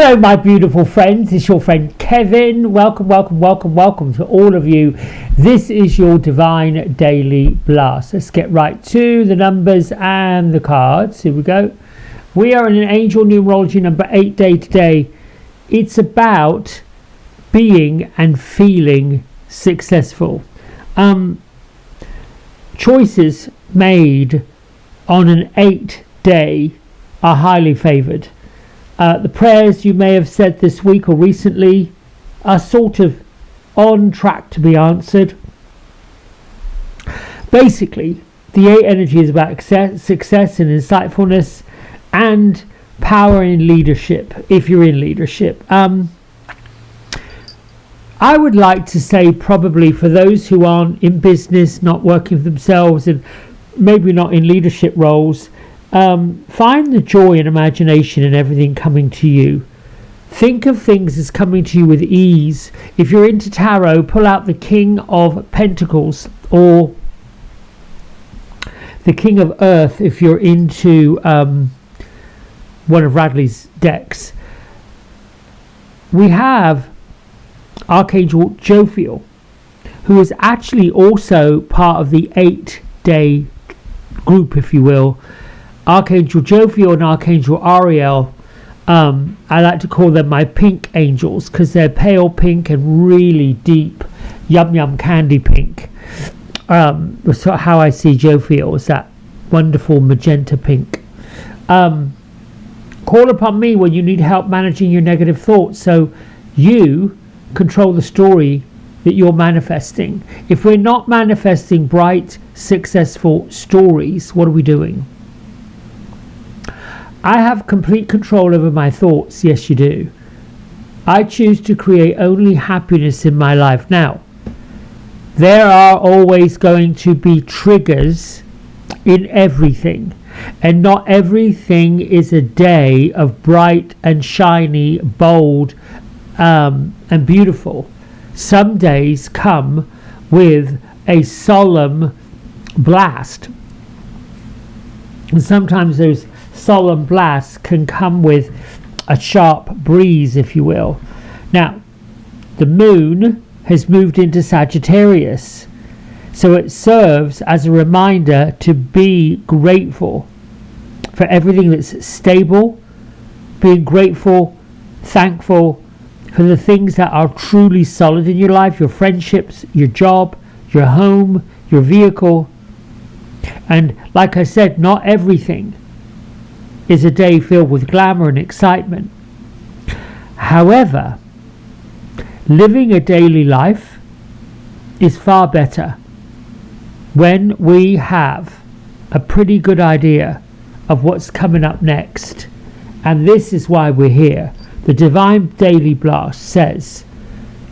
Hello, my beautiful friends. It's your friend Kevin. Welcome to all of you. This is your Divine Daily Blast. Let's get right to the numbers and the cards. Here we go. We are in an angel numerology number 8 day today. It's about being and feeling successful. Choices made on an 8 day are highly favored. The prayers you may have said this week or recently are sort of on track to be answered. Basically, the 8 energy is about success and insightfulness and power in leadership, if you're in leadership. I would like to say probably for those who aren't in business, not working for themselves and maybe not in leadership roles, find the joy and imagination in everything coming to you. Think of things as coming to you with ease. If you're into tarot, pull out the King of Pentacles or the King of Earth if you're into one of Radley's decks. We have Archangel Jophiel, who is actually also part of the 8 day group, if you will. Archangel Jophiel and Archangel Ariel, I like to call them my pink angels because they're pale pink and really deep yum candy pink. That's how I see Jophiel, is that wonderful magenta pink. Call upon me when you need help managing your negative thoughts so you control the story that you're manifesting. If we're not manifesting bright, successful stories, what are we doing? I have complete control over my thoughts. Yes, you do. I choose to create only happiness in my life. Now, there are always going to be triggers in everything. And not everything is a day of bright and shiny, bold, and beautiful. Some days come with a solemn blast. And sometimes those solemn blasts can come with a sharp breeze, if you will. Now, the moon has moved into Sagittarius, so it serves as a reminder to be grateful for everything that's stable, being grateful, thankful for the things that are truly solid in your life, your friendships, your job, your home, your vehicle. And like I said, not everything is a day filled with glamour and excitement. However, living a daily life is far better when we have a pretty good idea of what's coming up next. And this is why we're here. The Divine Daily Blast says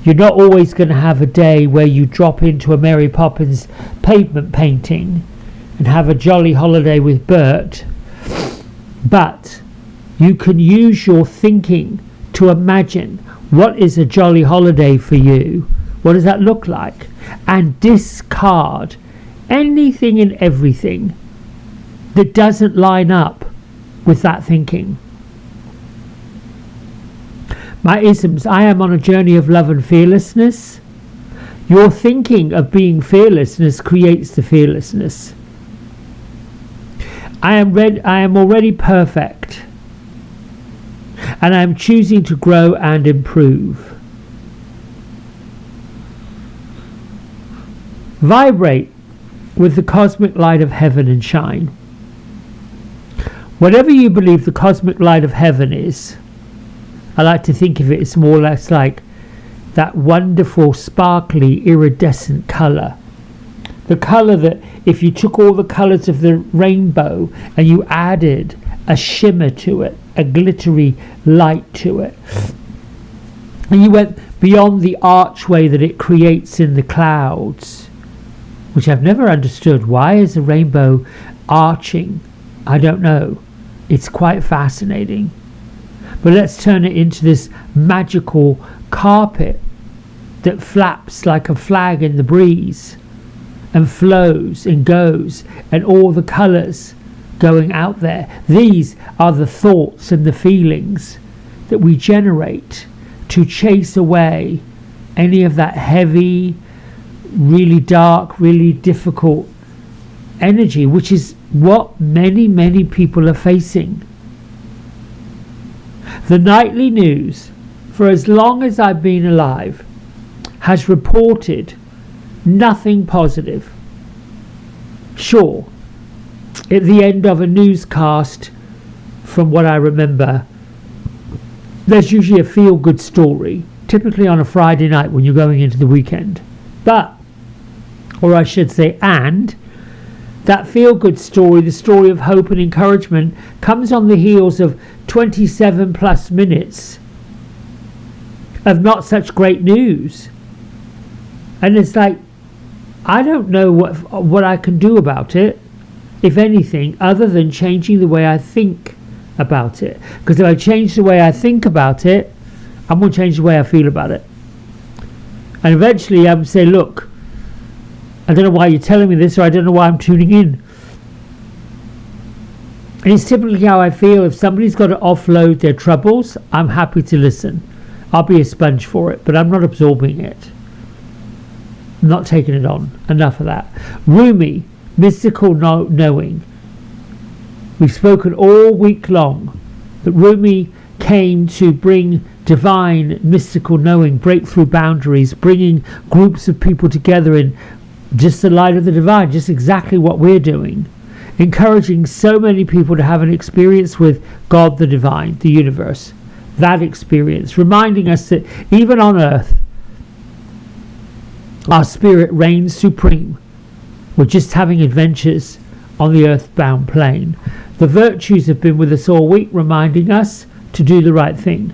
you're not always going to have a day where you drop into a Mary Poppins pavement painting and have a jolly holiday with Bert. But you can use your thinking to imagine what is a jolly holiday for you. What does that look like? And discard anything and everything that doesn't line up with that thinking. My isms, I am on a journey of love and fearlessness. Your thinking of being fearlessness creates the fearlessness. I am already perfect, and I am choosing to grow and improve. Vibrate with the cosmic light of heaven and shine. Whatever you believe the cosmic light of heaven is, I like to think of it as more or less like that wonderful, sparkly, iridescent colour. The colour that if you took all the colours of the rainbow and you added a shimmer to it, a glittery light to it, and you went beyond the archway that it creates in the clouds, which I've never understood. Why is a rainbow arching? I don't know. It's quite fascinating. But let's turn it into this magical carpet that flaps like a flag in the breeze and flows and goes, and all the colours going out there. These are the thoughts and the feelings that we generate to chase away any of that heavy, really dark, really difficult energy, which is what many people are facing. The nightly news, for as long as I've been alive, has reported nothing positive. Sure, at the end of a newscast, from what I remember, there's usually a feel-good story, typically on a Friday night when you're going into the weekend. But, or I should say, and that feel-good story, the story of hope and encouragement, comes on the heels of 27 plus minutes of not such great news. And it's like, I don't know what I can do about it, if anything, other than changing the way I think about it. Because if I change the way I think about it, I'm going to change the way I feel about it. And eventually I would say, look, I don't know why you're telling me this, or I don't know why I'm tuning in. And it's typically how I feel. If somebody's got to offload their troubles, I'm happy to listen. I'll be a sponge for it, but I'm not absorbing it. I'm not taking it on. Enough of that. Rumi, mystical knowing. We've spoken all week long that Rumi came to bring divine mystical knowing, break through boundaries, bringing groups of people together in just the light of the divine, just exactly what we're doing, encouraging so many people to have an experience with God, the divine, the universe, that experience, reminding us that even on earth, our spirit reigns supreme. We're just having adventures on the earthbound plane. The virtues have been with us all week, reminding us to do the right thing.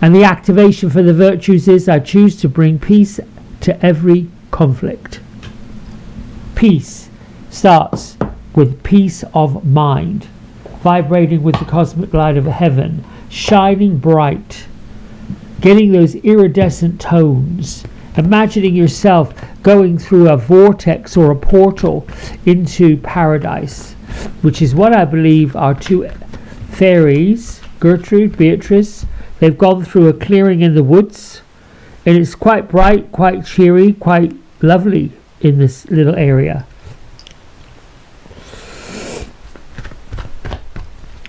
And the activation for the virtues is, I choose to bring peace to every conflict. Peace starts with peace of mind, vibrating with the cosmic light of heaven, shining bright, getting those iridescent tones, imagining yourself going through a vortex or a portal into paradise, which is what I believe our two fairies, Gertrude, Beatrice, they've gone through a clearing in the woods, and it's quite bright, quite cheery, quite lovely in this little area.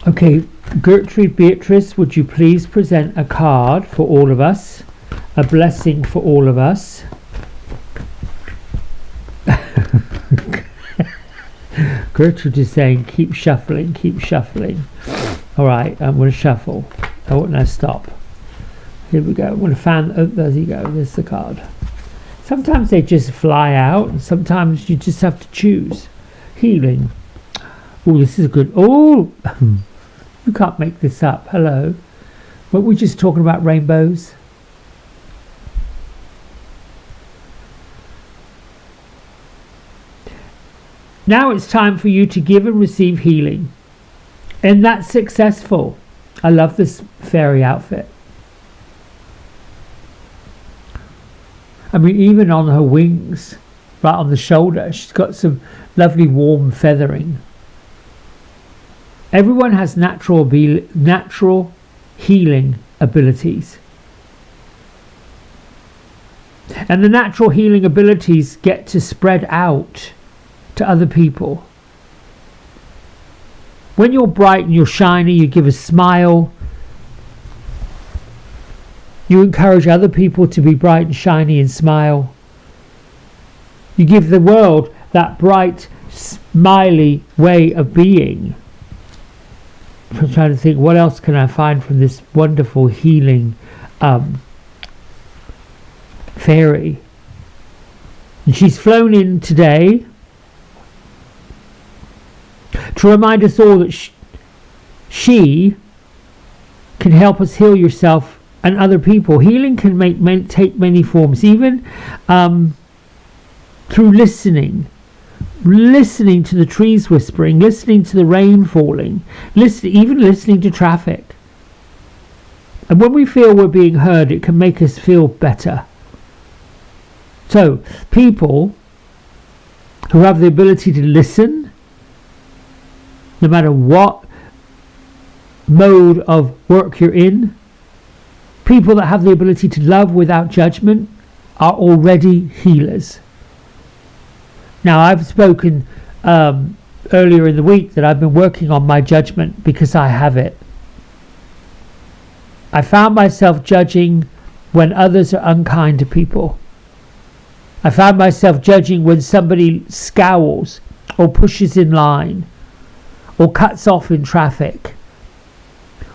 Okay, Gertrude, Beatrice, would you please present a card for all of us, a blessing for all of us. Gertrude is saying, keep shuffling, keep shuffling. All right, I'm going to shuffle. I won't now stop. Here we go. I'm going to fan. Oh, there you go. There's the card. Sometimes they just fly out, and sometimes you just have to choose. Healing. Oh, this is good. Oh, you can't make this up. Hello. Weren't we just talking about rainbows? Now it's time for you to give and receive healing. And that's successful. I love this fairy outfit. I mean, even on her wings, right on the shoulder, she's got some lovely warm feathering. Everyone has natural healing abilities. And the natural healing abilities get to spread out to other people. When you're bright and you're shiny, you give a smile. You encourage other people to be bright and shiny and smile. You give the world that bright, smiley way of being. I'm trying to think, what else can I find from this wonderful healing fairy? And she's flown in today to remind us all that she can help us heal yourself and other people. Healing can take many forms, even through listening to the trees whispering, listening to the rain falling, even listening to traffic. And when we feel we're being heard, it can make us feel better. So, people who have the ability to listen, no matter what mode of work you're in, people that have the ability to love without judgment are already healers. Now, I've spoken earlier in the week that I've been working on my judgment because I have it. I found myself judging when others are unkind to people. I found myself judging when somebody scowls or pushes in line or cuts off in traffic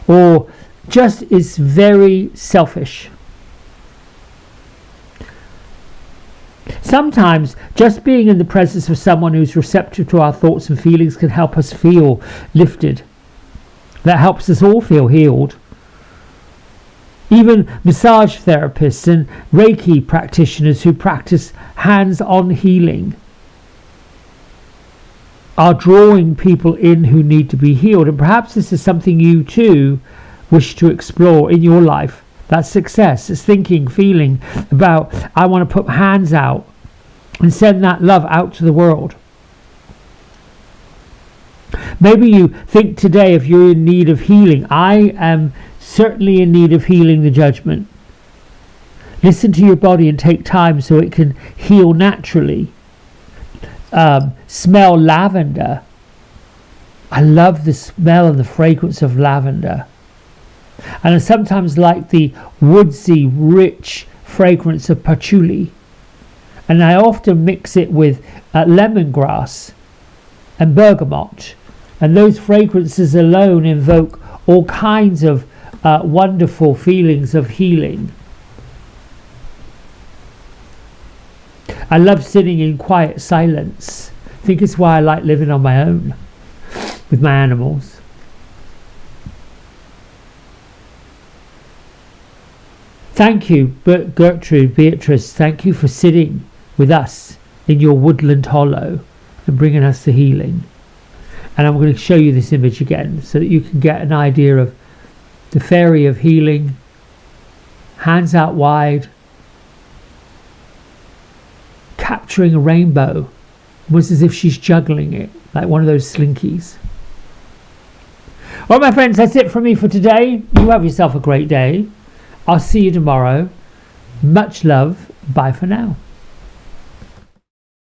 or just is very selfish. Sometimes just being in the presence of someone who's receptive to our thoughts and feelings can help us feel lifted. That helps us all feel healed. Even massage therapists and Reiki practitioners who practice hands-on healing are drawing people in who need to be healed. And perhaps this is something you too wish to explore in your life. That's success. It's thinking, feeling about, I want to put hands out and send that love out to the world. Maybe you think today, if you're in need of healing, I am certainly in need of healing the judgment. Listen to your body and take time so it can heal naturally. Smell lavender. I love the smell and the fragrance of lavender. And I sometimes like the woodsy, rich fragrance of patchouli. And I often mix it with lemongrass and bergamot. And those fragrances alone invoke all kinds of wonderful feelings of healing. I love sitting in quiet silence. I think it's why I like living on my own with my animals. Thank you, Gertrude, Beatrice. Thank you for sitting with us in your woodland hollow and bringing us the healing. And I'm going to show you this image again so that you can get an idea of the fairy of healing, hands out wide, capturing a rainbow, almost as if she's juggling it, like one of those slinkies. Well, my friends, that's it from me for today. You have yourself a great day. I'll see you tomorrow. Much love. Bye for now.